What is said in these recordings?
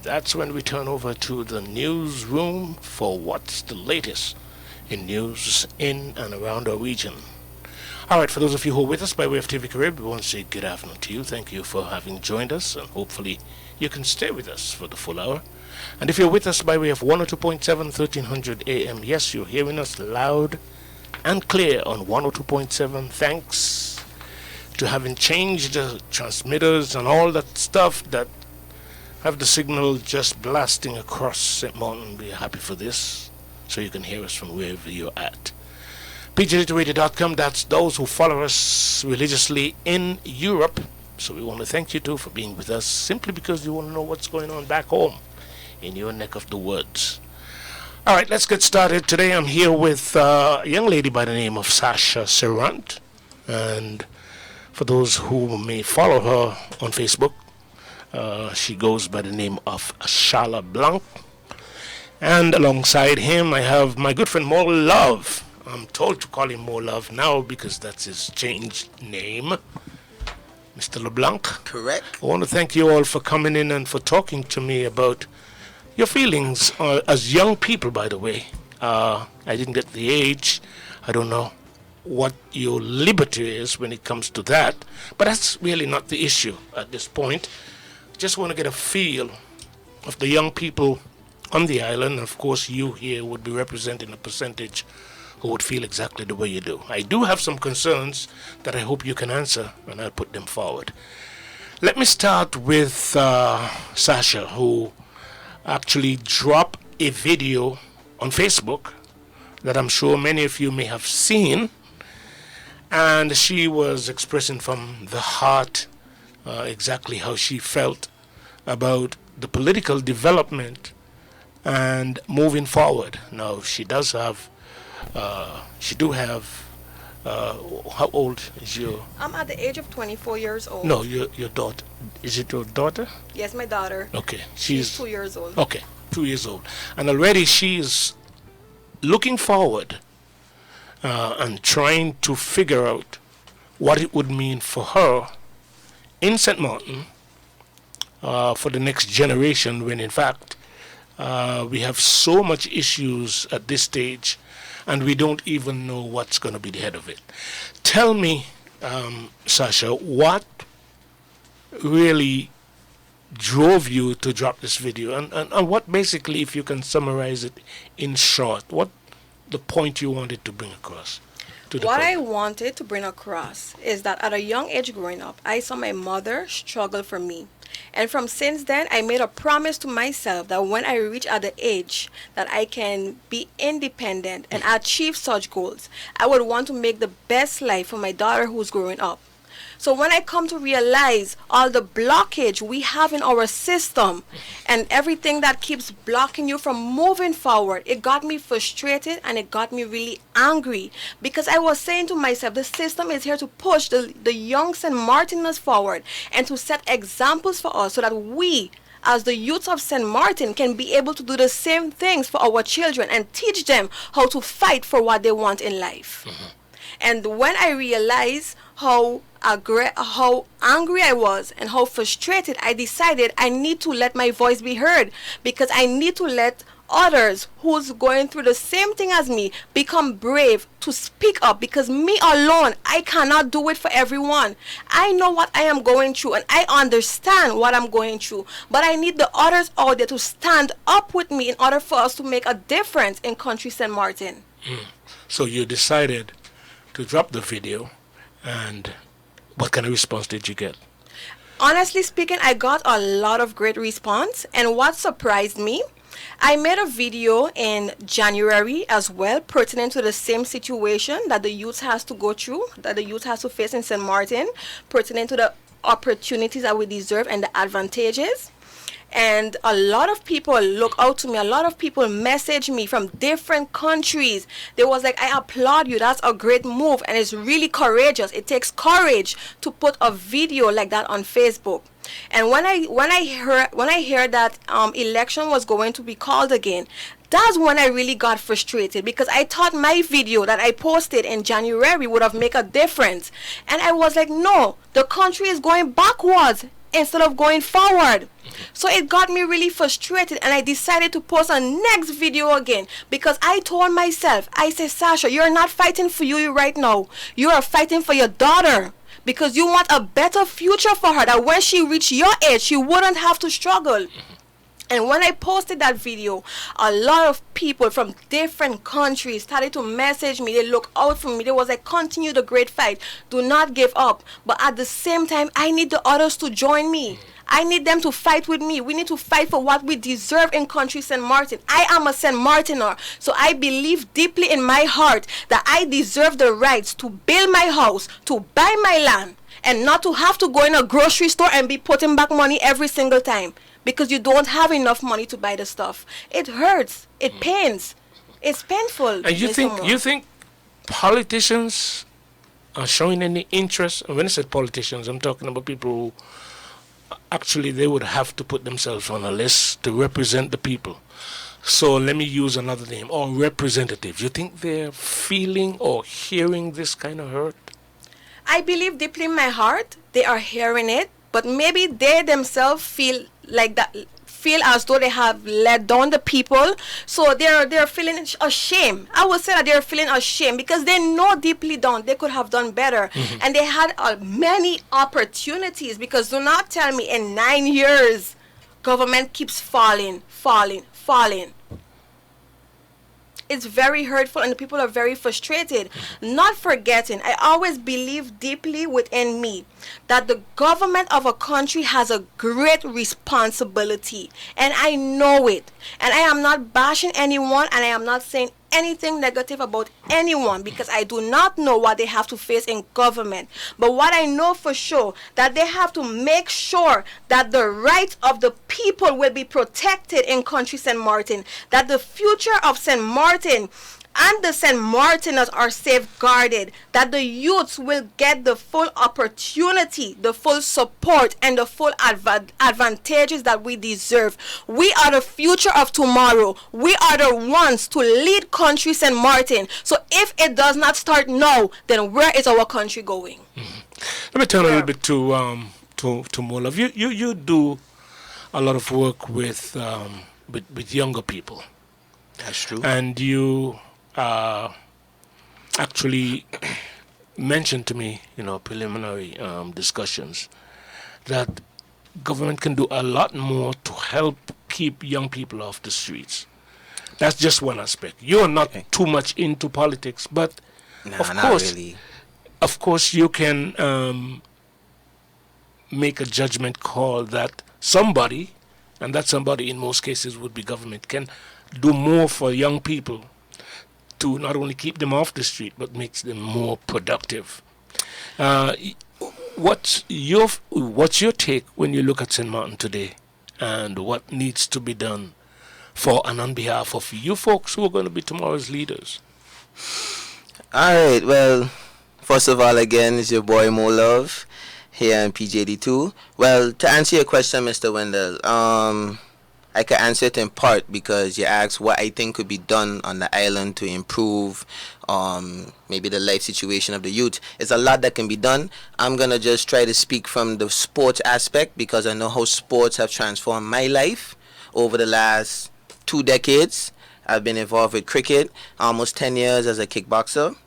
That's when we turn over to the newsroom for what's the latest in news in and around our region. All right, for those of you who are with us by way of TV Carib, we want to say good afternoon to you. Thank you for having joined us, and hopefully you can stay with us for the full hour. And if you're with us by way of 102.7, 1300 AM, yes, you're hearing us loud and clear on 102.7. Thanks to having changed the transmitters and all that stuff that have the signal just blasting across St. Maarten. We're happy for this, so you can hear us from wherever you're at. PGLiterated.com, that's those who follow us religiously in Europe. So we want to thank you too for being with us, simply because you want to know what's going on back home in your neck of the woods. All right, let's get started. Today I'm here with a young lady by the name of Sasha Serrant. And for those who may follow her on Facebook, she goes by the name of Shala Blanc. And alongside him, I have my good friend Molove. I'm told to call him Molove now because that's his changed name. Mr. LeBlanc. Correct. I want to thank you all for coming in and for talking to me about your feelings as young people, by the way. I didn't get the age. I don't know what your liberty is when it comes to that. But that's really not the issue at this point. Just want to get a feel of the young people on the island. Of course, you here would be representing a percentage who would feel exactly the way you do. I do have some concerns that I hope you can answer, and I'll put them forward. Let me start with Sasha, who actually dropped a video on Facebook that I'm sure many of you may have seen, and she was expressing from the heart exactly how she felt about the political development and moving forward. Now, she does have how old is your... I'm at the age of 24 years old. No, your daughter. Is it your daughter? Yes, my daughter. Okay. She's 2 years old. Okay, 2 years old. And already she's looking forward and trying to figure out what it would mean for her in St. Maarten for the next generation, when in fact we have so much issues at this stage and we don't even know what's going to be the head of it. Tell me, Sasha, what really drove you to drop this video, and what basically, if you can summarize it in short, what the point you wanted to bring across to the What public? I wanted to bring across is that at a young age growing up, I saw my mother struggle for me. And from since then, I made a promise to myself that when I reach at the age that I can be independent and achieve such goals, I would want to make the best life for my daughter who's growing up. So when I come to realize all the blockage we have in our system and everything that keeps blocking you from moving forward, it got me frustrated and it got me really angry, because I was saying to myself, the system is here to push the young St. Martiners forward and to set examples for us so that we, as the youth of St. Maarten, can be able to do the same things for our children and teach them how to fight for what they want in life. Mm-hmm. And when I realized how angry I was and how frustrated, I decided I need to let my voice be heard, because I need to let others who's going through the same thing as me become brave to speak up, because me alone, I cannot do it for everyone. I know what I am going through and I understand what I'm going through, but I need the others out there to stand up with me in order for us to make a difference in country St. Maarten. So you decided to drop the video, and what kind of response did you get? Honestly speaking, I got a lot of great response, and what surprised me, I made a video in January as well, pertinent to the same situation that the youth has to go through, that the youth has to face in St. Maarten, pertinent to the opportunities that we deserve and the advantages. And a lot of people look out to me. A lot of people message me from different countries. They was like, I applaud you. That's a great move. And it's really courageous. It takes courage to put a video like that on Facebook. And when I heard that election was going to be called again, that's when I really got frustrated, because I thought my video that I posted in January would have made a difference. And I was like, no, the country is going backwards. instead of going forward. So it got me really frustrated, and I decided to post a next video again, because I told myself, I said, Sasha, you're not fighting for you right now. You are fighting for your daughter, because you want a better future for her, that when she reached your age, she wouldn't have to struggle. And when I posted that video, a lot of people from different countries started to message me. They look out for me. They was like, continue the great fight. Do not give up. But at the same time, I need the others to join me. I need them to fight with me. We need to fight for what we deserve in country St. Maarten. I am a St. Maartener. So I believe deeply in my heart that I deserve the rights to build my house, to buy my land, and not to have to go in a grocery store and be putting back money every single time, because you don't have enough money to buy the stuff. It hurts. It pains. It's painful. And you think politicians are showing any interest? And when I said politicians, I'm talking about people who actually they would have to put themselves on a list to represent the people. So let me use another name, or representatives. You think they're feeling or hearing this kind of hurt? I believe deeply in my heart they are hearing it, but maybe they themselves feel like that, feel as though they have let down the people, so they're feeling ashamed. I would say that they're feeling ashamed because they know deeply down they could have done better, and they had many opportunities. Because do not tell me in 9 years government keeps falling. It's very hurtful, and the people are very frustrated. Not forgetting, I always believe deeply within me that the government of a country has a great responsibility, and I know it. And I am not bashing anyone, and I am not saying anything negative about anyone, because I do not know what they have to face in government. But what I know for sure, that they have to make sure that the rights of the people will be protected in country St. Maarten, that the future of St. Maarten and the St. Maarteners are safeguarded, that the youths will get the full opportunity, the full support, and the full advantages that we deserve. We are the future of tomorrow. We are the ones to lead country St. Maarten. So if it does not start now, then where is our country going? Let me turn a little bit to Molove. You do a lot of work with younger people. That's true. And you actually mentioned to me, preliminary discussions, that government can do a lot more to help keep young people off the streets. That's just one aspect. You're not too much into politics, but of course you can make a judgment call that somebody, and that somebody in most cases would be government, can do more for young people to not only keep them off the street, but makes them more productive. What's your take when you look at St. Maarten today, and what needs to be done for and on behalf of you folks who are going to be tomorrow's leaders? All right, well, first of all, again, it's your boy Molove here in PJD2. Well, to answer your question, Mr. Wendel, I can answer it in part because you asked what I think could be done on the island to improve maybe the life situation of the youth. It's a lot that can be done. I'm going to just try to speak from the sports aspect because I know how sports have transformed my life over the last 2 decades. I've been involved with cricket, almost 10 years as a kickboxer.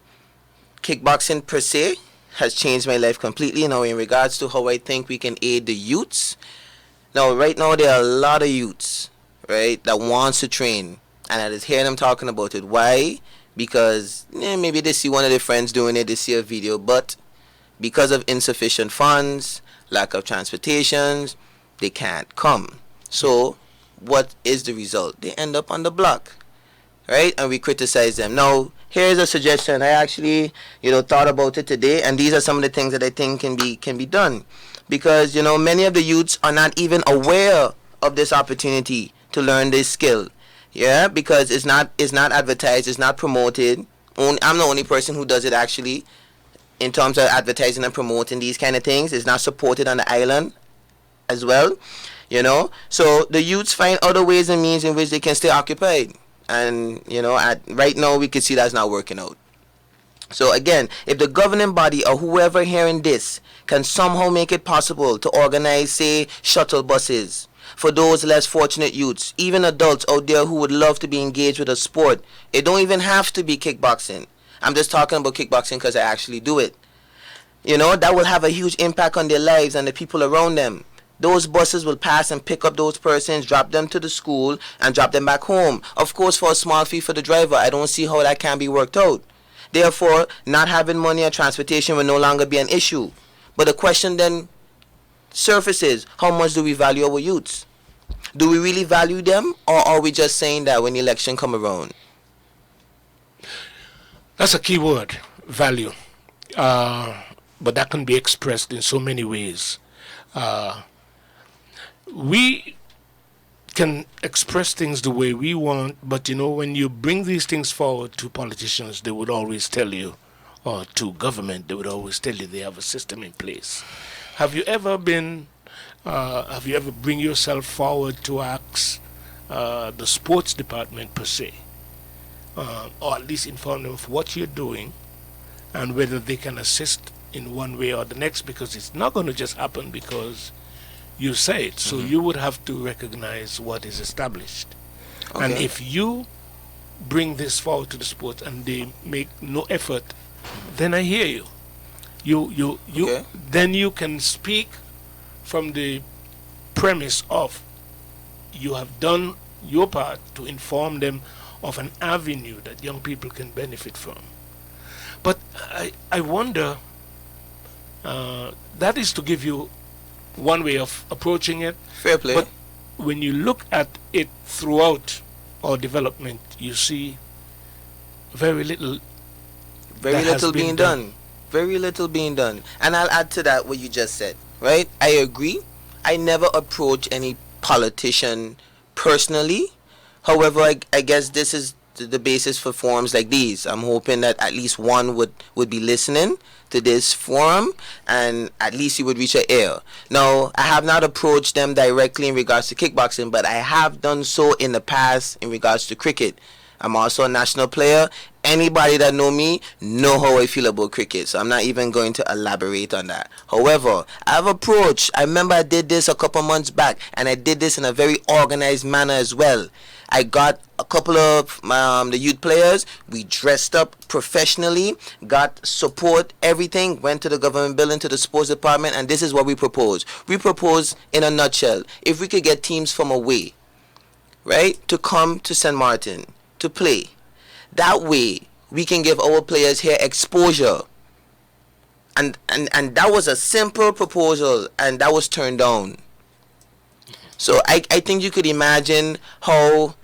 Kickboxing per se has changed my life completely. Now, in regards to how I think we can aid the youths, now, right now, there are a lot of youths, right, that wants to train. And I just hear them talking about it. Why? Because maybe they see one of their friends doing it, they see a video. But because of insufficient funds, lack of transportation, they can't come. So what is the result? They end up on the block, right? And we criticize them. Now, here's a suggestion. I actually, thought about it today. And these are some of the things that I think can be done. Because, many of the youths are not even aware of this opportunity to learn this skill. Yeah, because it's not advertised, it's not promoted. I'm the only person who does it actually in terms of advertising and promoting these kind of things. It's not supported on the island as well, So the youths find other ways and means in which they can stay occupied. And, right now we can see that's not working out. So again, if the governing body or whoever hearing this can somehow make it possible to organize, say, shuttle buses for those less fortunate youths, even adults out there who would love to be engaged with a sport, it don't even have to be kickboxing. I'm just talking about kickboxing because I actually do it. You know, that will have a huge impact on their lives and the people around them. Those buses will pass and pick up those persons, drop them to the school, and drop them back home. Of course, for a small fee for the driver, I don't see how that can be worked out. Therefore, not having money or transportation will no longer be an issue. But the question then surfaces, how much do we value our youths? Do we really value them, or are we just saying that when the election come around? That's a key word, value. But that can be expressed in so many ways. We can express things the way we want, but you know, when you bring these things forward to politicians, they would always tell you, or to government, they would always tell you they have a system in place. Have you ever bring yourself forward to ask the sports department per se, or at least inform them of what you're doing and whether they can assist in one way or the next, because it's not going to just happen because you say it. So you would have to recognize what is established. Okay. And if you bring this forward to the sport and they make no effort, then I hear you. Okay. Then you can speak from the premise of you have done your part to inform them of an avenue that young people can benefit from. But I wonder, that is to give you one way of approaching it. Fair play. But when you look at it throughout our development, you see very little being done. Very little being done. And I'll add to that what you just said, right? I agree. I never approach any politician personally. However, I guess this is the basis for forums like these. I'm hoping that at least one would be listening to this forum, and at least he would reach an ear. Now, I have not approached them directly in regards to kickboxing, but I have done so in the past in regards to cricket. I'm also a national player. Anybody that know me know how I feel about cricket, so I'm not even going to elaborate on that. However, I've approached, I remember I did this a couple months back, and I did this in a very organized manner as well. I got a couple of the youth players. We dressed up professionally, got support, everything, went to the government building, to the sports department, and this is what we propose. We propose, in a nutshell, if we could get teams from away, right, to come to St. Maarten to play. That way, we can give our players here exposure. And that was a simple proposal, and that was turned down. So I think you could imagine how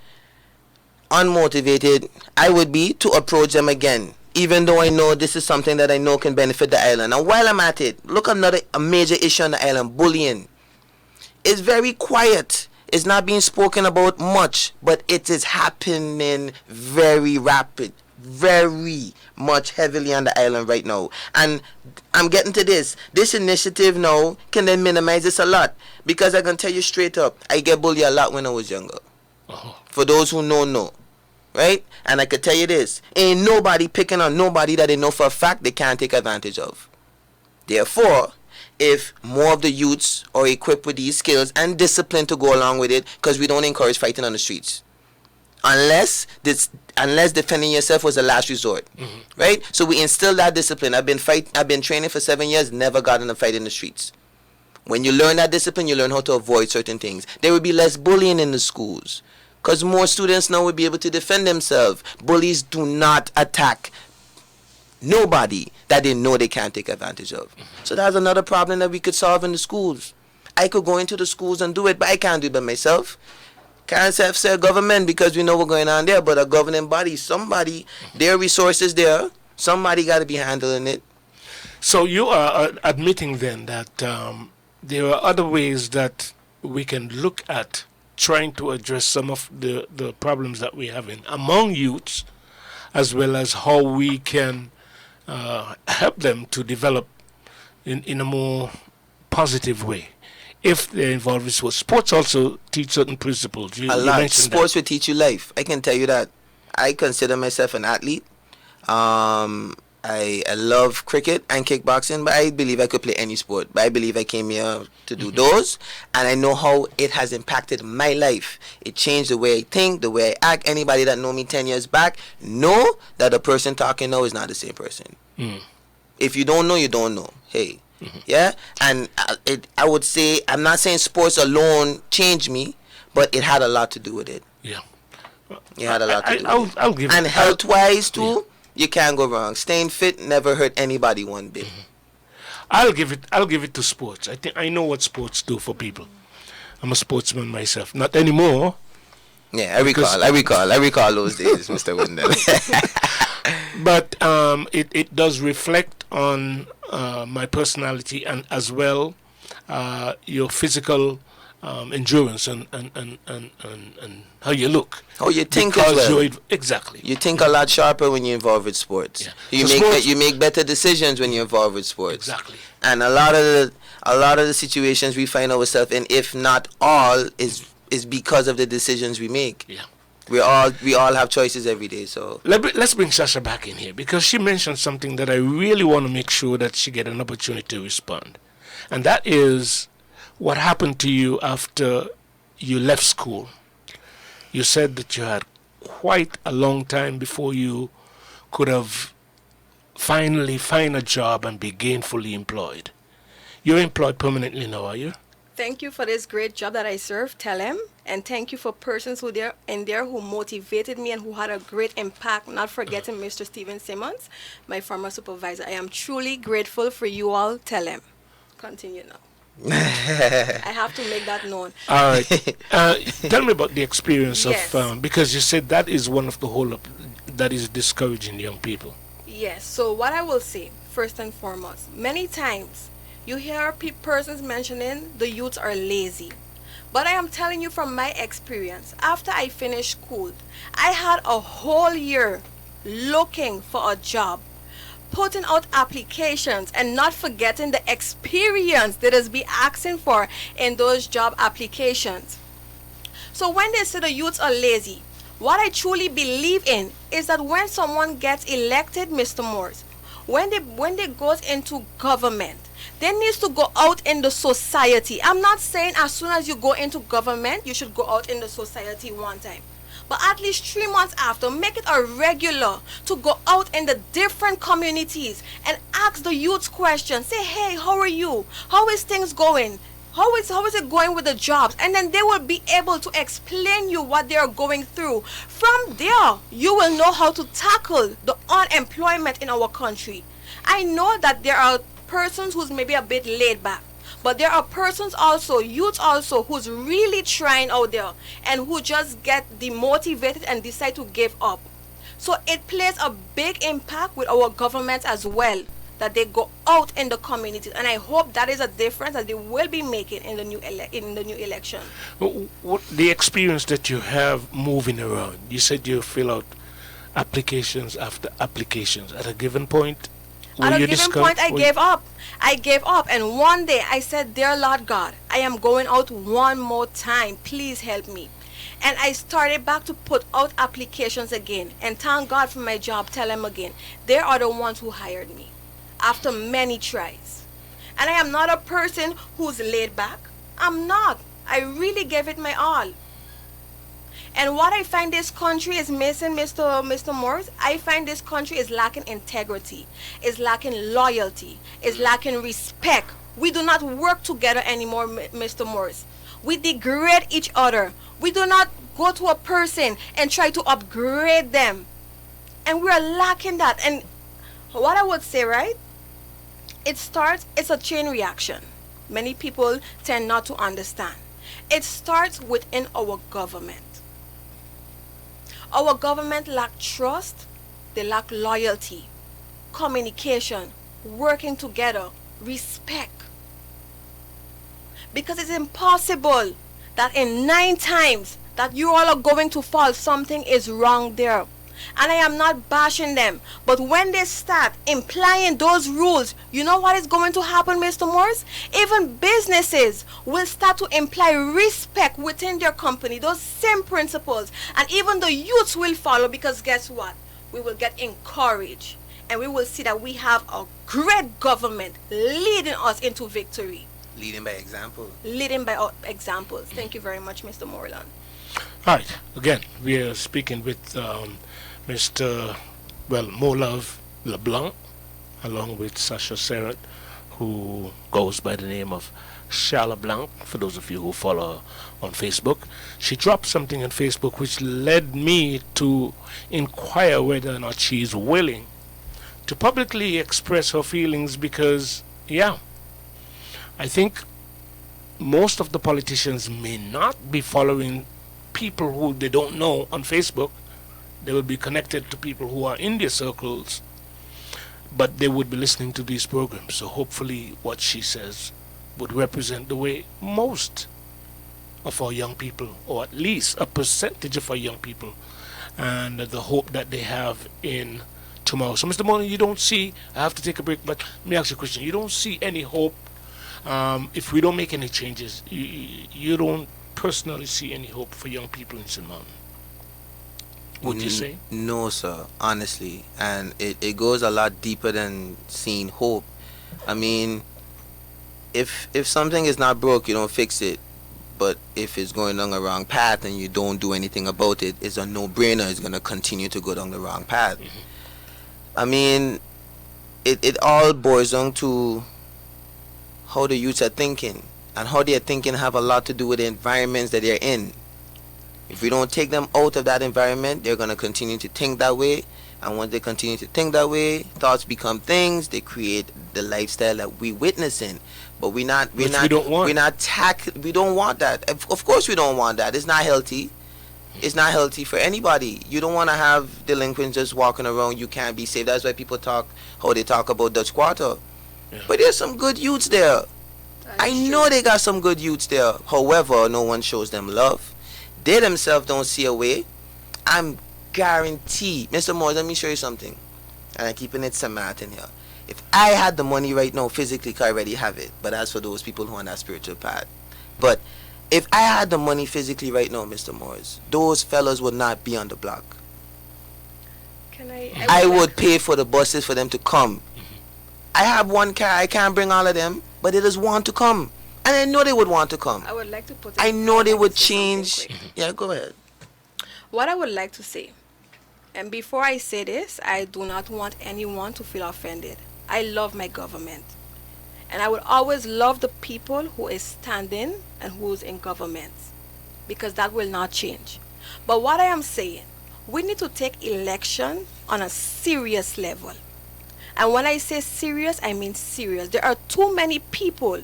unmotivated I would be to approach them again, even though I know this is something that I know can benefit the island. And while I'm at it, look, a major issue on the island, bullying. It's very quiet. It's not being spoken about much, but it is happening very rapid, very much heavily on the island right now. And I'm getting to this. This initiative now can then minimize this a lot, because I can tell you straight up, I get bullied a lot when I was younger. For those who know, right? And I could tell you this, ain't nobody picking on nobody that they know for a fact they can't take advantage of. Therefore, if more of the youths are equipped with these skills and discipline to go along with it, because we don't encourage fighting on the streets, unless defending yourself was a last resort, right? So we instill that discipline. I've been training for 7 years, never got in a fight in the streets. When you learn that discipline, you learn how to avoid certain things. There will be less bullying in the schools, because more students now will be able to defend themselves. Bullies do not attack nobody that they know they can't take advantage of. So that's another problem that we could solve in the schools. I could go into the schools and do it, but I can't do it by myself. Can't say government, because we know what's going on there, but a governing body, somebody, their resources there, somebody got to be handling it. So you are admitting then that there are other ways that we can look at trying to address some of the problems that we have among youths, as well as how we can help them to develop in a more positive way. If they're involved with sports. Sports also teach certain principles. A lot. Sports will teach you life. I can tell you that. I consider myself an athlete. I love cricket and kickboxing, but I believe I could play any sport. But I believe I came here to do those, and I know how it has impacted my life. It changed the way I think, the way I act. Anybody that know me 10 years back know that the person talking now is not the same person. If you don't know, you don't know. Hey, yeah? And I would say, I'm not saying sports alone changed me, but it had a lot to do with it. Yeah. It had a lot to do with it. I'll give And it. health-wise, too, you can't go wrong. Staying fit never hurt anybody one bit. I'll give it to sports. I think I know what sports do for people. I'm a sportsman myself. Not anymore. Yeah, I recall those days, Mr. Wendel. But it does reflect on my personality, and as well your physical endurance and how you look. How you think because as well. Exactly. You think a lot sharper when you're involved with sports. Yeah. You make better decisions when you're involved with sports. Exactly. And a lot of the situations we find ourselves in, if not all, is because of the decisions we make. Yeah. We all have choices every day. So let's bring Sasha back in here, because she mentioned something that I really want to make sure that she get an opportunity to respond, and that is what happened to you after you left school. You said that you had quite a long time before you could have finally find a job and be gainfully employed. You're employed permanently now, are you? Thank you for this great job that I serve, tell him. And thank you for persons who there who motivated me and who had a great impact, not forgetting Mr. Steven Simmons, my former supervisor. I am truly grateful for you all, tell him. Continue now. I have to make that known. All right. Tell me about the experience Yes. of, because you said that is one of the whole of, that is discouraging young people. Yes, so what I will say, first and foremost, many times you hear persons mentioning the youths are lazy. But I am telling you from my experience, after I finished school, I had a whole year looking for a job, putting out applications, and not forgetting the experience that is be asking for in those job applications. So when they say the youths are lazy, what I truly believe in is that when someone gets elected, Mr. Morse, when they goes into government, they needs to go out in the society. I'm not saying as soon as you go into government, you should go out in the society one time. But at least 3 months after, make it a regular to go out in the different communities and ask the youths questions. Say, hey, how are you? How is things going? How is it going with the jobs? And then they will be able to explain you what they are going through. From there, you will know how to tackle the unemployment in our country. I know that there are persons who's maybe a bit laid back, but there are persons also, youths also, who's really trying out there and who just get demotivated and decide to give up. So it plays a big impact with our government as well, that they go out in the communities, and I hope that is a difference that they will be making in the new election. What the experience that you have moving around? You said you fill out applications after applications. At a given point, At a given point, I gave up. I gave up, and one day I said, dear Lord God, I am going out one more time. Please help me. And I started back to put out applications again. And thank God for my job, tell him again. They are the ones who hired me after many tries. And I am not a person who's laid back. I'm not. I really gave it my all. And what I find this country is missing, Mr. Morris, I find this country is lacking integrity, is lacking loyalty, is lacking respect. We do not work together anymore, Mr. Morris. We degrade each other. We do not go to a person and try to upgrade them. And we are lacking that. And what I would say, right? It's a chain reaction. Many people tend not to understand. It starts within our government. Our government lack trust, they lack loyalty, communication, working together, respect. Because it's impossible that in 9 times that you all are going to fall, something is wrong there. And I am not bashing them, but when they start implying those rules, you know what is going to happen, Mr. Morris? Even businesses will start to imply respect within their company, those same principles. And even the youths will follow, because guess what? We will get encouraged. and we will see that we have a great government leading us into victory. Leading by example. Leading by our examples. Thank you very much, Mr. Moreland. All right. Again, we are speaking with Mr. Molove LeBlanc, along with Sasha Serrett, who goes by the name of Charla Blanc, for those of you who follow her on Facebook. She dropped something on Facebook which led me to inquire whether or not she is willing to publicly express her feelings because, yeah, I think most of the politicians may not be following people who they don't know on Facebook. They will be connected to people who are in their circles, but they would be listening to these programs. So hopefully what she says would represent the way most of our young people, or at least a percentage of our young people, and the hope that they have in tomorrow. So Mr. Moore, you don't see, I have to take a break, but let me ask you a question. You don't see any hope if we don't make any changes? You don't personally see any hope for young people in St. Martin? Would you say? No, sir, honestly. And it goes a lot deeper than seeing hope. I mean, if something is not broke, you don't fix it. But if it's going down the wrong path and you don't do anything about it, it's a no-brainer. It's going to continue to go down the wrong path. I mean, it all boils down to how the youths are thinking. And how they are thinking have a lot to do with the environments that they're in. If we don't take them out of that environment, they're going to continue to think that way. And once they continue to think that way, thoughts become things. They create the lifestyle that we witnessing. But we don't want that. Of course we don't want that. It's not healthy. It's not healthy for anybody. You don't want to have delinquents just walking around. You can't be safe. That's why people talk how they talk about Dutch Quarter. Yeah. But there's some good youths there. I know they got some good youths there. However, no one shows them love. They themselves don't see a way. I'm guaranteed. Mr. Moore, let me show you something. And I'm keeping it some Maarten here. If I had the money right now, physically, I already have it. But as for those people who are on that spiritual path. But if I had the money physically right now, Mr. Morris, those fellas would not be on the block. I would pay for the buses for them to come. I have one car. I can't bring all of them. But they just want to come. And I know they would want to come. I would like to put it I know they would change. Yeah, go ahead. What I would like to say, and before I say this, I do not want anyone to feel offended. I love my government. And I would always love the people who is standing and who's in government. Because that will not change. But what I am saying, we need to take election on a serious level. And when I say serious, I mean serious. There are too many people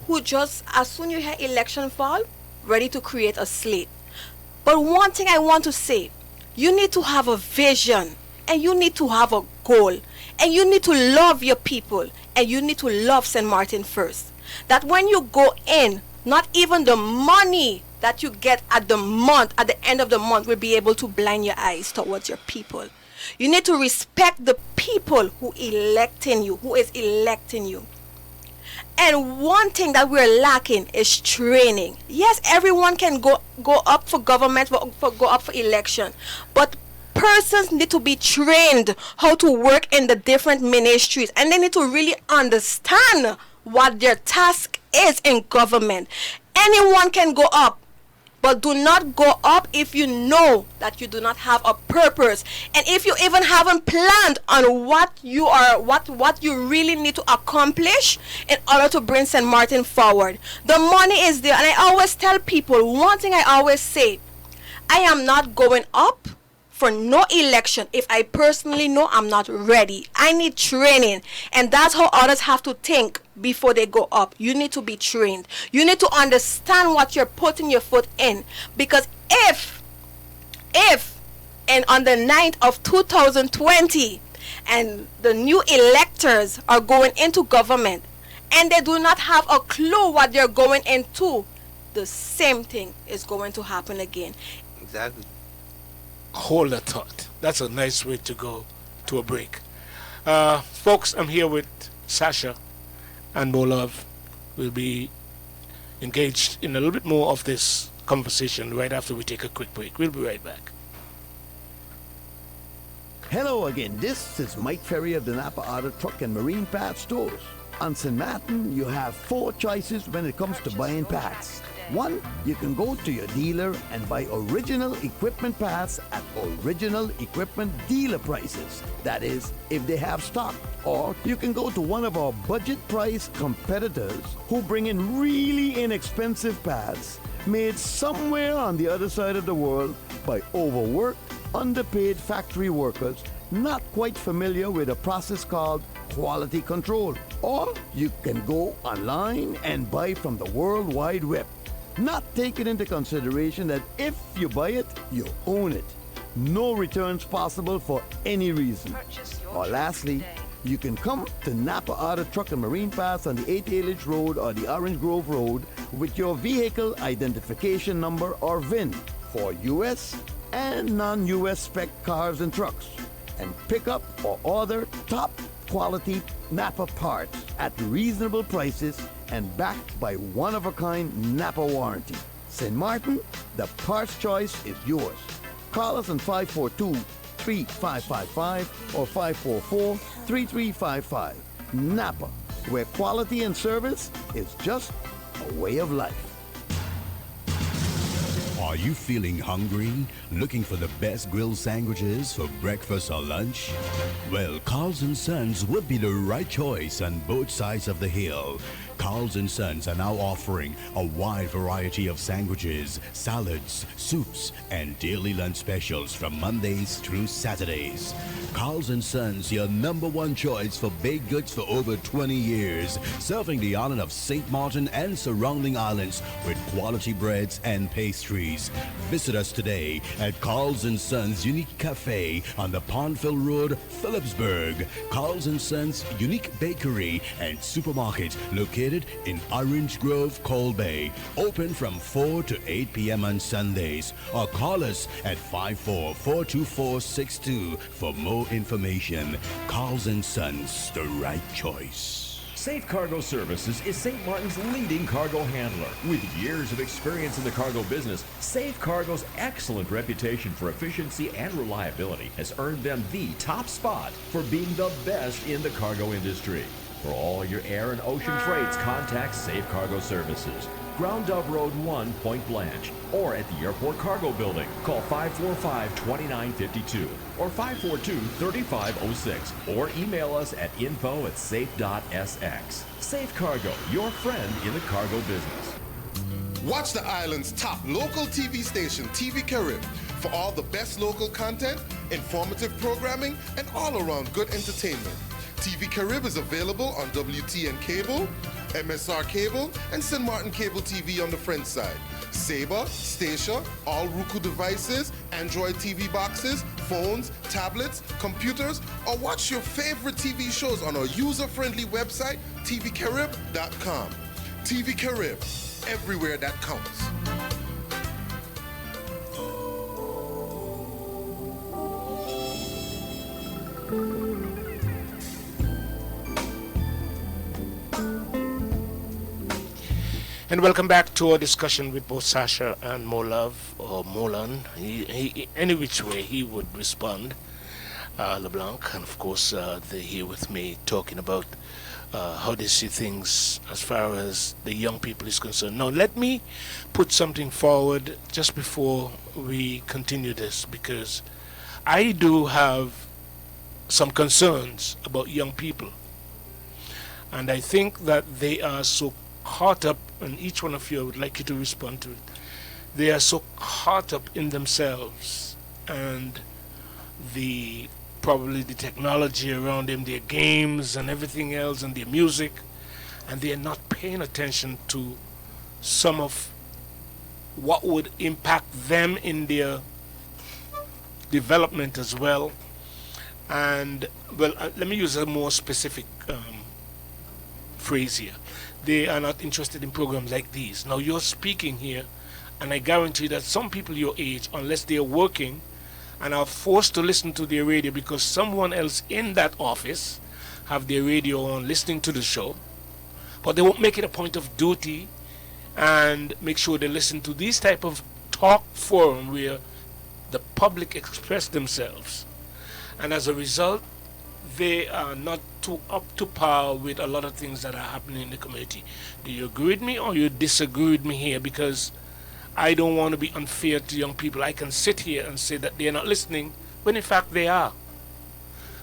who just, as soon you hear election fall, ready to create a slate. But one thing I want to say, you need to have a vision, and you need to have a goal, and you need to love your people, and you need to love St. Martin first. That when you go in, not even the money that you get at the end of the month will be able to blind your eyes towards your people. You need to respect the people who is electing you. And one thing that we're lacking is training. Yes, everyone can go up for government, go up for election. But persons need to be trained how to work in the different ministries. And they need to really understand what their task is in government. Anyone can go up. But do not go up if you know that you do not have a purpose. And if you even haven't planned on what you really need to accomplish in order to bring St. Martin forward. The money is there. And I always tell people, one thing I always say, I am not going up for no election if I personally know I'm not ready. I need training. And that's how others have to think before they go up. You need to be trained. You need to understand what you're putting your foot in. Because if and on the 9th of 2020 and the new electors are going into government and they do not have a clue what they're going into, the same thing is going to happen again. Exactly. Hold that thought. That's a nice way to go to a break. Folks, I'm here with Sasha and Molove. We'll be engaged in a little bit more of this conversation right after we take a quick break. We'll be right back. Hello again, this is Mike Ferry of the Napa Auto Truck and Marine Parts Stores. On St. Martin, you have 4 choices when it comes to buying parts. 1, you can go to your dealer and buy original equipment parts at original equipment dealer prices. That is, if they have stock. Or you can go to one of our budget price competitors who bring in really inexpensive parts made somewhere on the other side of the world by overworked, underpaid factory workers not quite familiar with a process called quality control. Or you can go online and buy from the World Wide Web, not taking into consideration that if you buy it, you own it. No returns possible for any reason. Or lastly, you can come to Napa Auto Truck and Marine Parts on the 8 Ailage Road or the Orange Grove Road with your vehicle identification number or VIN for U.S. and non-U.S. spec cars and trucks, and pick up or order top quality Napa parts at reasonable prices and backed by one-of-a-kind Napa warranty. St. Martin, the parts choice is yours. Call us on 542-3555 or 544-3355. Napa, where quality and service is just a way of life. Are you feeling hungry? Looking for the best grilled sandwiches for breakfast or lunch? Well, Carl's & Sons would be the right choice on both sides of the hill. Carl's & Sons are now offering a wide variety of sandwiches, salads, soups, and daily lunch specials from Mondays through Saturdays. Carl's & Sons, your #1 choice for baked goods for over 20 years, serving the island of St. Martin and surrounding islands with quality breads and pastries. Visit us today at Carl's & Sons Unique Cafe on the Pondville Road, Phillipsburg. Carl's & Sons Unique Bakery and Supermarket located in Orange Grove, Coal Bay. Open from 4 to 8 p.m. on Sundays. Or call us at 54-424-62 for more information. Carl's & Sons, the right choice. Safe Cargo Services is St. Martin's leading cargo handler. With years of experience in the cargo business, Safe Cargo's excellent reputation for efficiency and reliability has earned them the top spot for being the best in the cargo industry. For all your air and ocean freights, contact Safe Cargo Services. Ground Dove Road 1, Point Blanche, or at the Airport Cargo Building. Call 545-2952 or 542-3506 or email us at info@safe.sx. Safe Cargo, your friend in the cargo business. Watch the island's top local TV station, TV Carib, for all the best local content, informative programming, and all-around good entertainment. TV Carib is available on WTN Cable, MSR Cable, and St. Martin Cable TV on the French side. Sabre, Stacia, all Roku devices, Android TV boxes, phones, tablets, computers, or watch your favorite TV shows on our user-friendly website, tvcarib.com. TV Carib, everywhere that counts. And welcome back to our discussion with both Sasha and Molove, or Molan. Any which way he would respond. LeBlanc, and of course they're here with me talking about how they see things as far as the young people is concerned. Now let me put something forward just before we continue this, because I do have some concerns about young people. And I think that they are so caught up, and each one of you, I would like you to respond to it. They are so caught up in themselves and probably the technology around them, their games and everything else, and their music, and they are not paying attention to some of what would impact them in their development as well. And well, let me use a more specific phrase here. They are not interested in programs like these. Now you're speaking here, and I guarantee that some people your age, unless they are working and are forced to listen to their radio because someone else in that office have their radio on listening to the show, but they won't make it a point of duty and make sure they listen to these type of talk forum where the public express themselves. and as a result, they are not too up to par with a lot of things that are happening in the community. Do you agree with me or you disagree with me here? Because I don't want to be unfair to young people. I can sit here and say that they're not listening when in fact they are.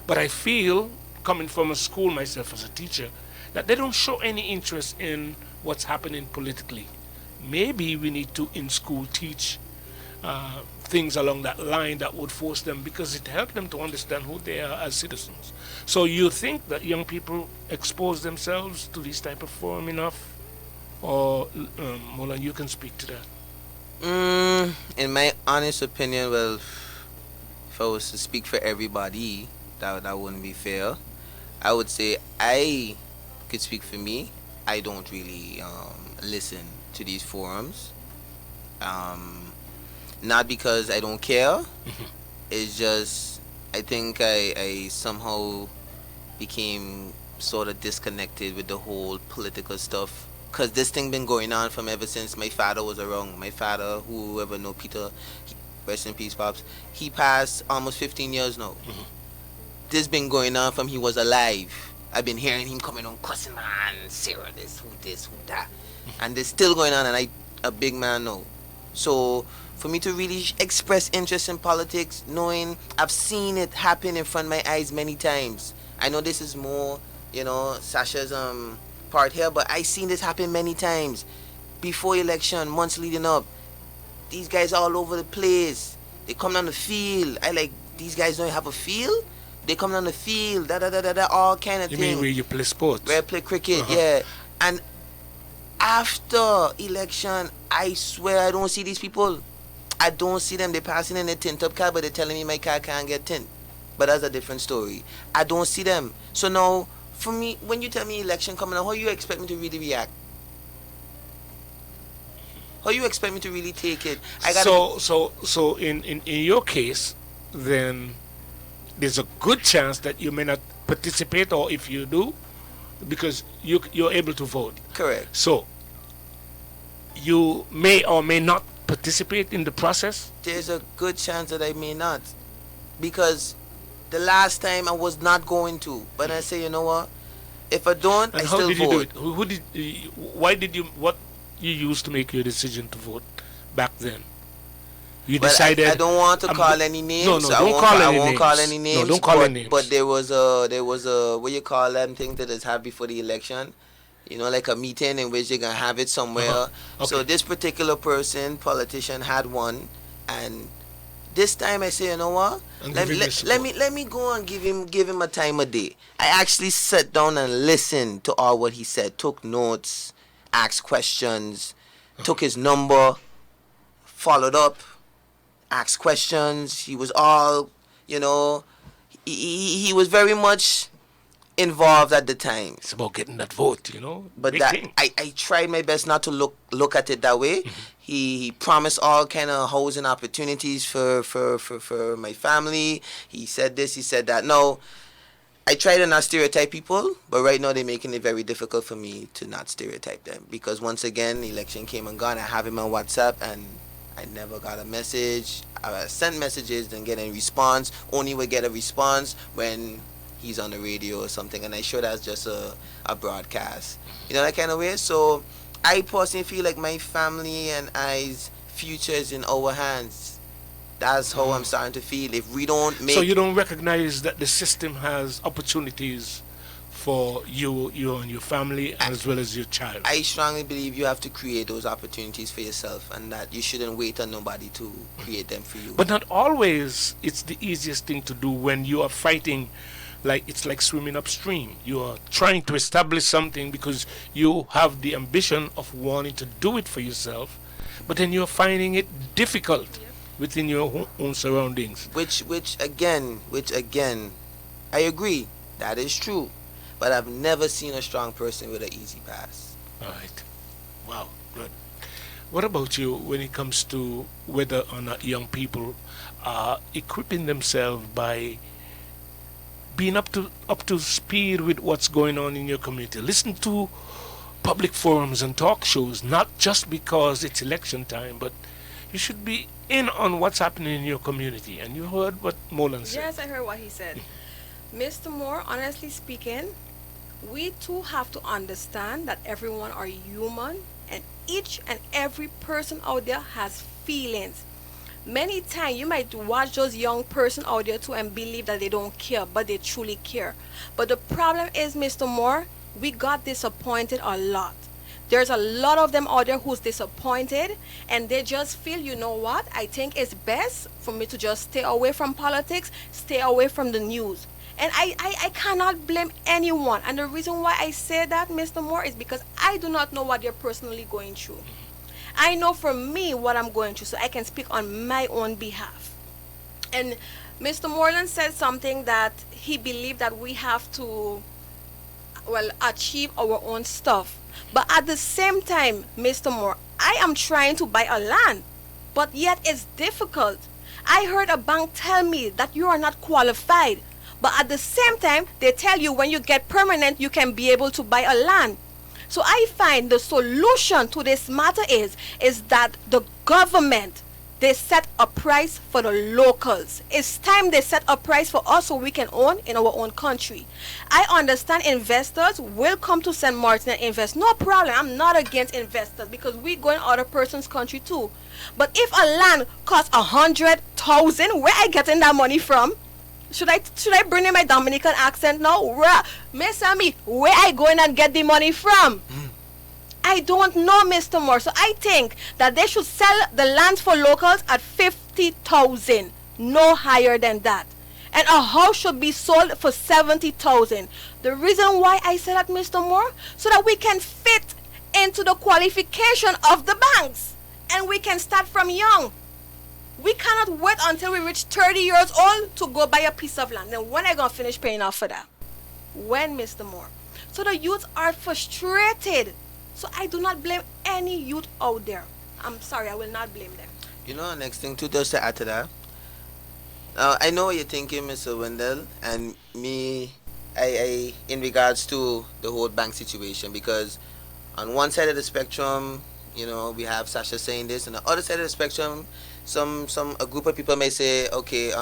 But I feel, coming from a school myself as a teacher, that they don't show any interest in what's happening politically. Maybe we need to, in school, teach things along that line that would force them, because it helps them to understand who they are as citizens. So you think that young people expose themselves to this type of forum enough? Or, Mola, you can speak to that. In my honest opinion, well, if I was to speak for everybody, that wouldn't be fair. I would say I could speak for me. I don't really listen to these forums. Not because I don't care. It's just I think I somehow became sort of disconnected with the whole political stuff, because this thing been going on from ever since my father was around. My father, whoever know Peter, rest in peace, pops, he passed almost 15 years now. This been going on from he was alive. I've been hearing him coming on cussing, man, Sarah this, who that. And it's still going on, and I a big man now. So for me to really express interest in politics, knowing I've seen it happen in front of my eyes many times. I know this is more, Sasha's part here, but I seen this happen many times. Before election, months leading up, these guys all over the place. They come on the field. I like, these guys don't have a field? They come on the field, all kind of things. You mean where you play sports? Where I play cricket, yeah. And after election, I swear I don't see these people. I don't see them. They're passing in a tint up car, but they're telling me my car can't get tint. But that's a different story. I don't see them. So now, for me, when you tell me election coming up, how you expect me to really react? How you expect me to really take it? So in your case, then there's a good chance that you may not participate, or if you do, because you're able to vote. Correct. So you may or may not participate in the process. There's a good chance that I may not, because the last time I was not going to, but I say, you know what? If I don't, and I how still did vote. you do it? Why did you? What you used to make your decision to vote back then? You decided. I don't want to call any names. No, I don't won't call any I names. won't call any names. No, don't call any names. But there was a what you call them thing that is had before the election. Like a meeting in which they're gonna have it somewhere. Okay. So this particular politician had one, and this time I say, you know what? Let me go and give him a time of day. I actually sat down and listened to all what he said, took notes, asked questions, took his number, followed up, asked questions. He was all, he was very much involved at the time. It's about getting that vote, But Big thing. I tried my best not to look at it that way. He promised all kind of housing opportunities for my family. He said this, he said that. No, I try to not stereotype people, but right now they're making it very difficult for me to not stereotype them, because once again, the election came and gone. I have him on WhatsApp and I never got a message. I sent messages, didn't get any response. Only would get a response when he's on the radio or something, and I sure that's just a broadcast, that kind of way. So I personally feel like my family and I's future is in our hands. That's how I'm starting to feel. If we don't make... So you don't recognize that the system has opportunities for you and your family, as well as your child? I strongly believe you have to create those opportunities for yourself, and that you shouldn't wait on nobody to create them for you. But not always it's the easiest thing to do when you are fighting. It's like swimming upstream. You are trying to establish something because you have the ambition of wanting to do it for yourself, but then you're finding it difficult within your own surroundings. Which again, I agree. That is true. But I've never seen a strong person with an easy pass. All right. Wow, good. What about you when it comes to whether or not young people are equipping themselves by being up to speed with what's going on in your community? Listen to public forums and talk shows, not just because it's election time, but you should be in on what's happening in your community. And you heard what Molan said. Yes, I heard what he said. Mr. Moore, honestly speaking, we too have to understand that everyone are human and each and every person out there has feelings. Many times you might watch those young person out there too and believe that they don't care, but they truly care. But the problem is, Mr. Moore, we got disappointed a lot. There's a lot of them out there who's disappointed and they just feel, you know what, I think it's best for me to just stay away from politics, stay away from the news. And I cannot blame anyone. And the reason why I say that, Mr. Moore, is because I do not know what they're personally going through. I know for me what I'm going through, so I can speak on my own behalf. And Mr. Moreland said something that he believed that we have to, well, achieve our own stuff. But at the same time, Mr. Moore, I am trying to buy a land, but yet it's difficult. I heard a bank tell me that you are not qualified, but at the same time, they tell you when you get permanent, you can be able to buy a land. So I find the solution to this matter is that the government, they set a price for the locals. It's time they set a price for us so we can own in our own country. I understand investors will come to St. Maarten and invest. No problem. I'm not against investors because we go in other person's country too. But if a land costs 100,000, where I getting that money from? Should I bring in my Dominican accent now? Miss me, where I going and get the money from? I don't know, Mr. Moore. So I think that they should sell the lands for locals at 50,000, no higher than that. And a house should be sold for 70,000. The reason why I say that, Mr. Moore, so that we can fit into the qualification of the banks, and we can start from young. We cannot wait until we reach 30 years old to go buy a piece of land. Then when are you going to finish paying off for that? When, Mr. Moore? So the youth are frustrated. So I do not blame any youth out there. I'm sorry, I will not blame them. You know, next thing too, just to add to that. I know what you're thinking, Mr. Wendell, and me, I in regards to the whole bank situation, because on one side of the spectrum, you know, we have Sasha saying this, and the other side of the spectrum, a group of people may say, okay,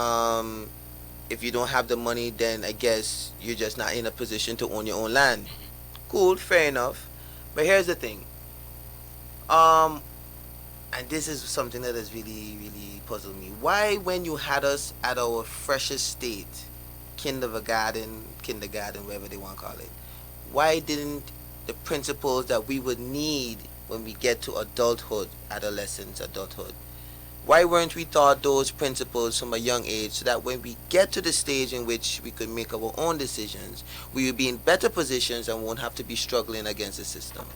if you don't have the money, then I guess you're just not in a position to own your own land. Cool, fair enough. But here's the thing. And this is something that has really, really puzzled me. Why, when you had us at our freshest state, kindergarten, whatever they want to call it, why didn't the principles that we would need when we get to adulthood, adulthood, why weren't we taught those principles from a young age so that when we get to the stage in which we could make our own decisions, we would be in better positions and won't have to be struggling against the system?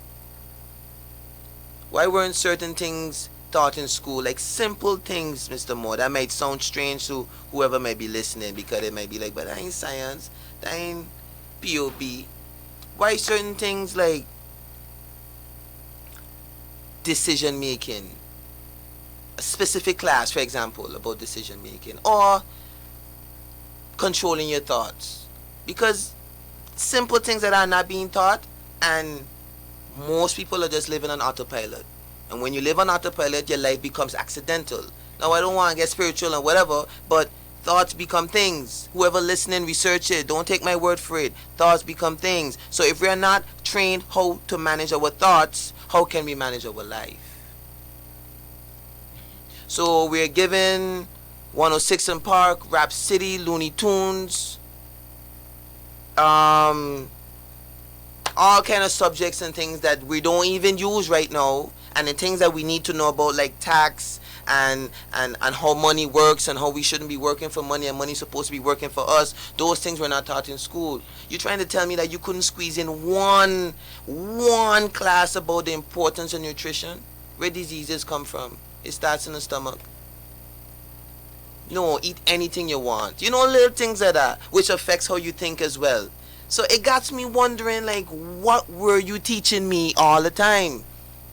Why weren't certain things taught in school, like simple things, Mr. Moore, that might sound strange to whoever might be listening, because they might be like, but that ain't science, that ain't POP. Why certain things like decision making, a specific class, for example, about decision making, or controlling your thoughts? Because simple things that are not being taught, and most people are just living on autopilot. And when you live on autopilot, your life becomes accidental. Now, I don't want to get spiritual and whatever, but thoughts become things. Whoever listening, research it. Don't take my word for it. Thoughts become things. So if we're not trained how to manage our thoughts, how can we manage our life? So we're given 106 in Park, Rap City, Looney Tunes, all kind of subjects and things that we don't even use right now, and the things that we need to know about, like tax and how money works and how we shouldn't be working for money and money's supposed to be working for us. Those things were not taught in school. You're trying to tell me that you couldn't squeeze in one class about the importance of nutrition? Where diseases come from? It starts in the stomach. No, eat anything you want. You know, little things like that, which affects how you think as well. So it got me wondering, like, what were you teaching me all the time?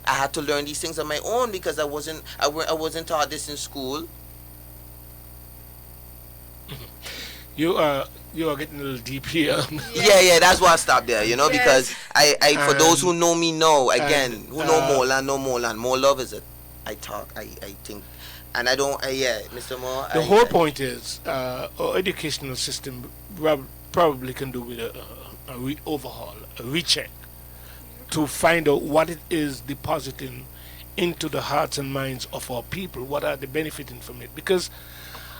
I had to learn these things on my own because I wasn't taught this in school. You are getting a little deep here. Yeah, that's why I stopped there, you know, Yes. because I for those who know me know, again, who know Molove is I think And I don't, yeah, Mr. Moore. The whole point is our educational system probably can do with a overhaul, a recheck, to find out what it is depositing into the hearts and minds of our people. What are they benefiting from it? Because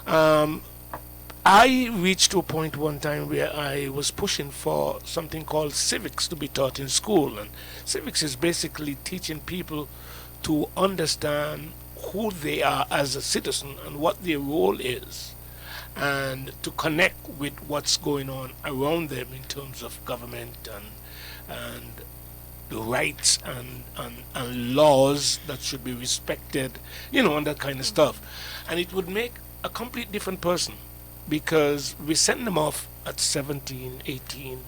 I reached to a point one time where I was pushing for something called civics to be taught in school. And civics is basically teaching people to understand who they are as a citizen and what their role is, and to connect with what's going on around them in terms of government and the rights and laws that should be respected, and that kind of stuff. And it would make a complete different person, because we send them off at 17, 18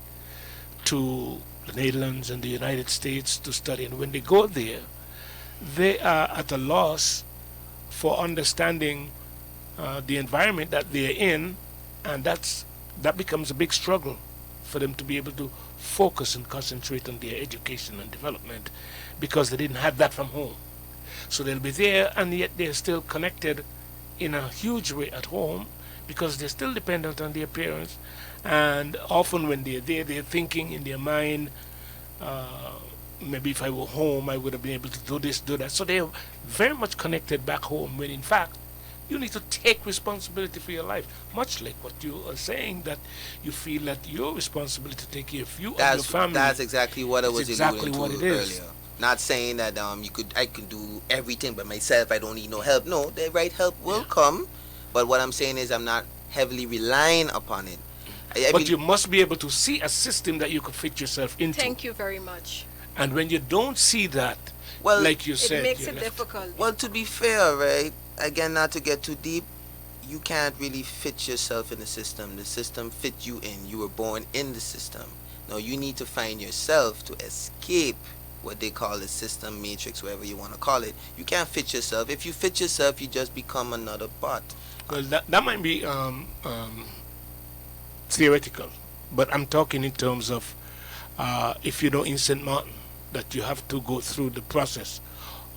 to the Netherlands and the United States to study. And when they go there, they are at a loss for understanding the environment that they're in, and that becomes a big struggle for them to be able to focus and concentrate on their education and development, because they didn't have that from home. So they'll be there, and yet they're still connected in a huge way at home, because they're still dependent on their parents. And often when they're there, they're thinking in their mind, maybe if I were home, I would have been able to do this, do that. So they're very much connected back home, when in fact, you need to take responsibility for your life. Much like what you are saying, that you feel that your responsibility to take care of you and your family. That's exactly what I was exactly alluding to earlier. Not saying that I can do everything by myself, I don't need no help. No, the right help will come. But what I'm saying is I'm not heavily relying upon it. But you must be able to see a system that you could fit yourself into. Thank you very much. And when you don't see that, well, like you said, it makes it difficult. Well, to be fair, right? Again, not to get too deep, you can't really fit yourself in the system. The system fit you in. You were born in the system. Now you need to find yourself to escape what they call the system, matrix, whatever you want to call it. You can't fit yourself. If you fit yourself, you just become another bot. Well, that might be theoretical, but I'm talking in terms of if you know in St. Maarten that you have to go through the process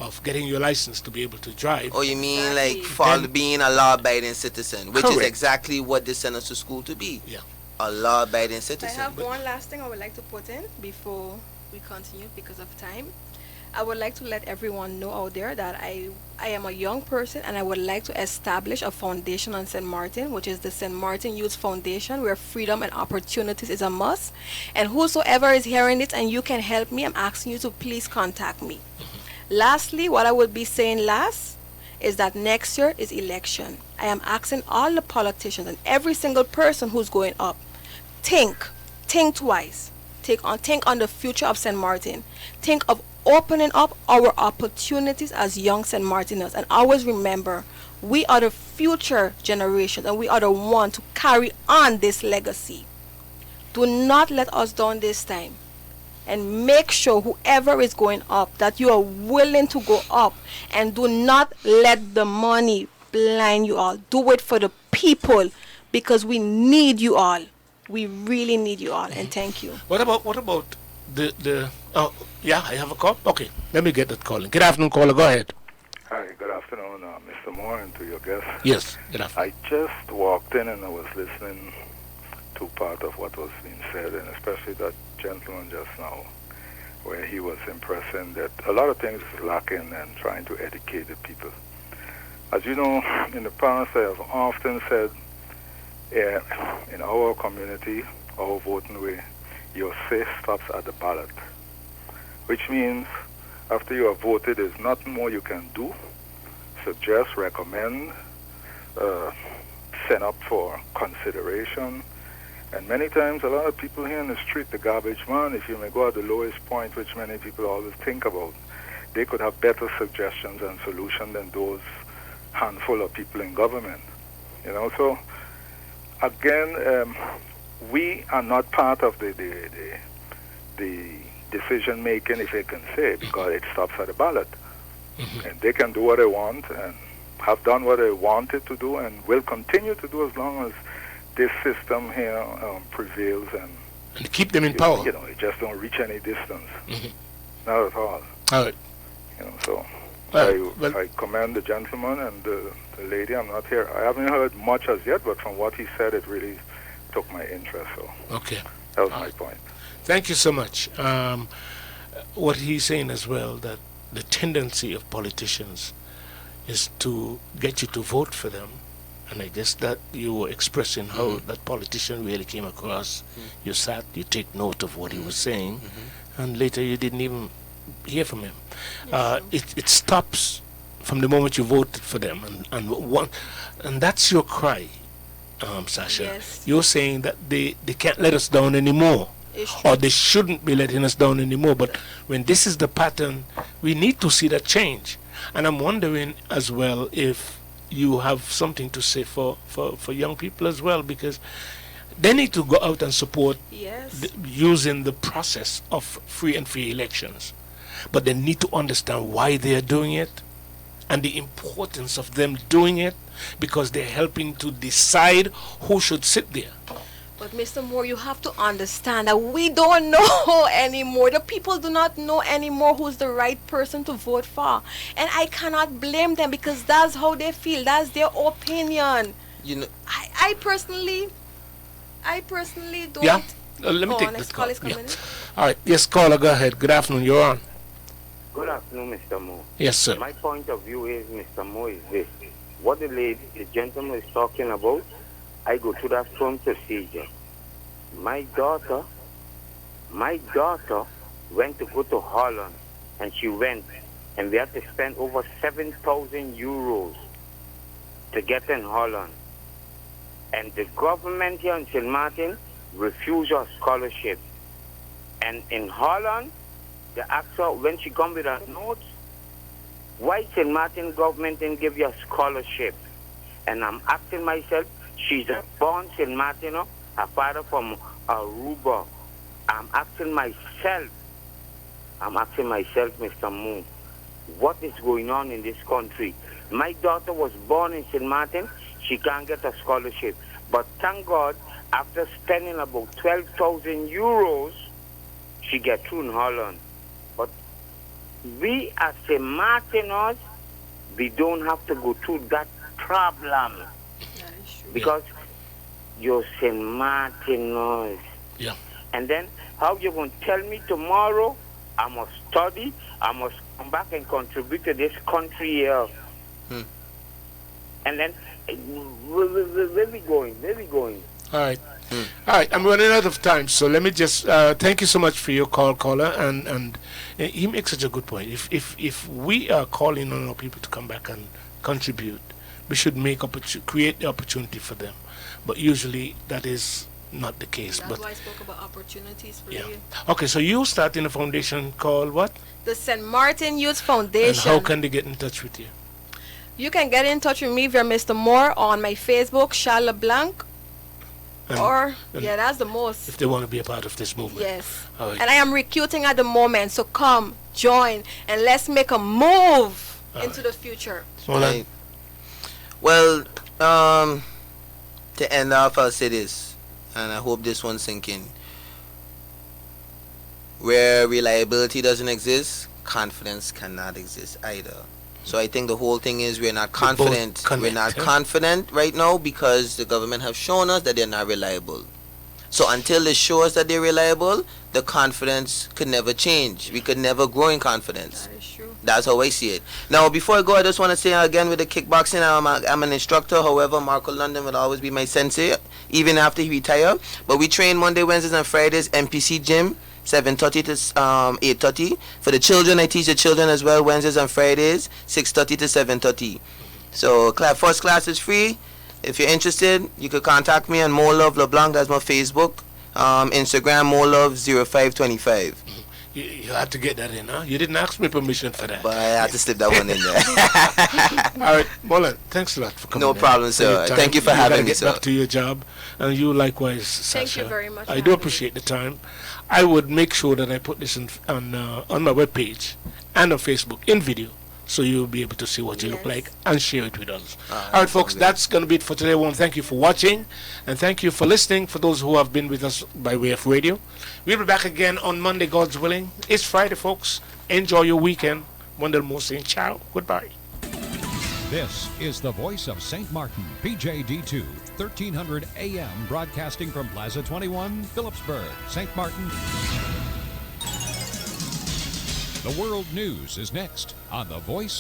of getting your license to be able to drive. Oh, you mean like being a law-abiding citizen, which is exactly what they send us to school to be. Yeah. A law-abiding citizen. I have one last thing I would like to put in before we continue because of time. I would like to let everyone know out there that I am a young person, and I would like to establish a foundation on St. Maarten, which is the St. Maarten Youth Foundation, where freedom and opportunities is a must. And whosoever is hearing it and you can help me, I'm asking you to please contact me. Lastly, what I would be saying last is that next year is election. I am asking all the politicians and every single person who's going up, think twice. Think on the future of St. Maarten. Think of opening up our opportunities as young St. Martiners, and always remember, we are the future generation, and we are the one to carry on this legacy. Do not let us down this time, and make sure whoever is going up that you are willing to go up, and do not let the money blind you all. Do it for the people, because we need you all. We really need you all, and thank you. What about the yeah, I have a call. Okay, let me get that call in. Good afternoon, caller. Go ahead. Hi, good afternoon, Mr. Moore, and to your guest. Yes, good afternoon. I just walked in and I was listening to part of what was being said, and especially that gentleman just now, where he was impressing that a lot of things is lacking and trying to educate the people. As you know, in the past, I have often said, in our community, our voting way, your say stops at the ballot, which means after you have voted, there's nothing more you can do, suggest, recommend, send up for consideration. And many times, a lot of people here in the street, the garbage man, if you may go at the lowest point, which many people always think about, they could have better suggestions and solutions than those handful of people in government. So again, we are not part of the decision making, if I can say, because it stops at the ballot. And they can do what they want and have done what they wanted to do and will continue to do as long as this system here prevails and keep them in power. It just don't reach any distance. Not at all. All right. So I commend the gentleman and the lady. I'm not here. I haven't heard much as yet, but from what he said, it really took my interest. So Okay. that was my point. Thank you so much. What he's saying as well, that the tendency of politicians is to get you to vote for them. And I guess that you were expressing how that politician really came across. You sat, you take note of what he was saying, and later you didn't even hear from him. It stops from the moment you voted for them, and that's your cry, Sasha. Yes. You're saying that they can't let us down anymore, or they shouldn't be letting us down anymore. But when this is the pattern, we need to see that change. And I'm wondering as well if you have something to say for young people as well, because they need to go out and support using the process of free and fair elections. But they need to understand why they are doing it and the importance of them doing it, because they're helping to decide who should sit there. But Mr. Moore, you have to understand that we don't know anymore. The people do not know anymore who's the right person to vote for. And I cannot blame them, because that's how they feel. That's their opinion. You know, I personally don't. Yeah? Let me Oh, take next this call call. is coming in. All right. Yes, caller, go ahead. Good afternoon. You're on. Good afternoon, Mr. Moore. Yes, sir. My point of view is, Mr. Moore, is this. What the gentleman is talking about, I go through that same procedure. My daughter went to go to Holland, and she went, and we had to spend over 7,000 euros to get in Holland. And the government here in St. Maarten refused her scholarship. And in Holland, the actor, when she come with her notes, why St. Maarten government didn't give you a scholarship? And I'm asking myself, she's a born St. Maarten, her father from Aruba. I'm asking myself, Mr. Moon, what is going on in this country? My daughter was born in St. Maarten. She can't get a scholarship. But thank God, after spending about 12,000 euros, she get through in Holland. But we as St. Martiners, we don't have to go through that problem. Because you're St. Martiners. Yeah. And then how you going to tell me tomorrow I must study, I must come back and contribute to this country here? And then where we going? All right. All right, I'm running out of time, so let me just thank you so much for your call, caller, and he makes such a good point. If we are calling on our people to come back and contribute, we should create the opportunity for them. But usually that is not the case. That's why I spoke about opportunities for you. Okay, so you starting a foundation called what? The St. Martin Youth And Foundation. how can they get in touch with you? You can get in touch with me via Mr. Moore on my Facebook, Charles LeBlanc. And That's the most. if they want to be a part of this movement. Yes. All right. And I am recruiting at the moment, so come, join, and let's make a move into the future. Right. Well, to end off, I'll say this, and I hope this one sink in. Where reliability doesn't exist, confidence cannot exist either. So I think the whole thing is we're not confident. We're not confident right now because the government have shown us that they're not reliable. So until they show us that they're reliable, the confidence could never change. We could never grow in confidence. That is true. That's how I see it. Now, before I go, I just want to say again with the kickboxing, I'm an instructor. However, Marco London will always be my sensei, even after he retire. But we train Monday, Wednesdays, and Fridays, MPC Gym, 7:30 to 8:30. For the children, I teach the children as well, Wednesdays and Fridays, 6:30 to 7:30. So first class is free. If you're interested, you could contact me on Molove LeBlanc. That's my Facebook. Instagram, Molove0525. You had to get that in, huh? You didn't ask me permission for that. But I had to slip that one in there. All right, Molan, thanks a lot for coming. No problem, sir. Thank you for having me, get sir. back to your job, and you likewise, Sasha. Thank you very much I for do having appreciate the time. I would make sure that I put this on my webpage and on Facebook in video, so you'll be able to see what you look like and share it with others. All right, folks, that's going to be it for today. I want to thank you for watching, and thank you for listening for those who have been with us by way of radio. We'll be back again on Monday, God's willing. It's Friday, folks. Enjoy your weekend. Wendel Moore saying ciao, goodbye. This is the voice of St. Martin, PJD2, 1300 AM, broadcasting from Plaza 21, Phillipsburg, St. Martin. The World News is next on The Voice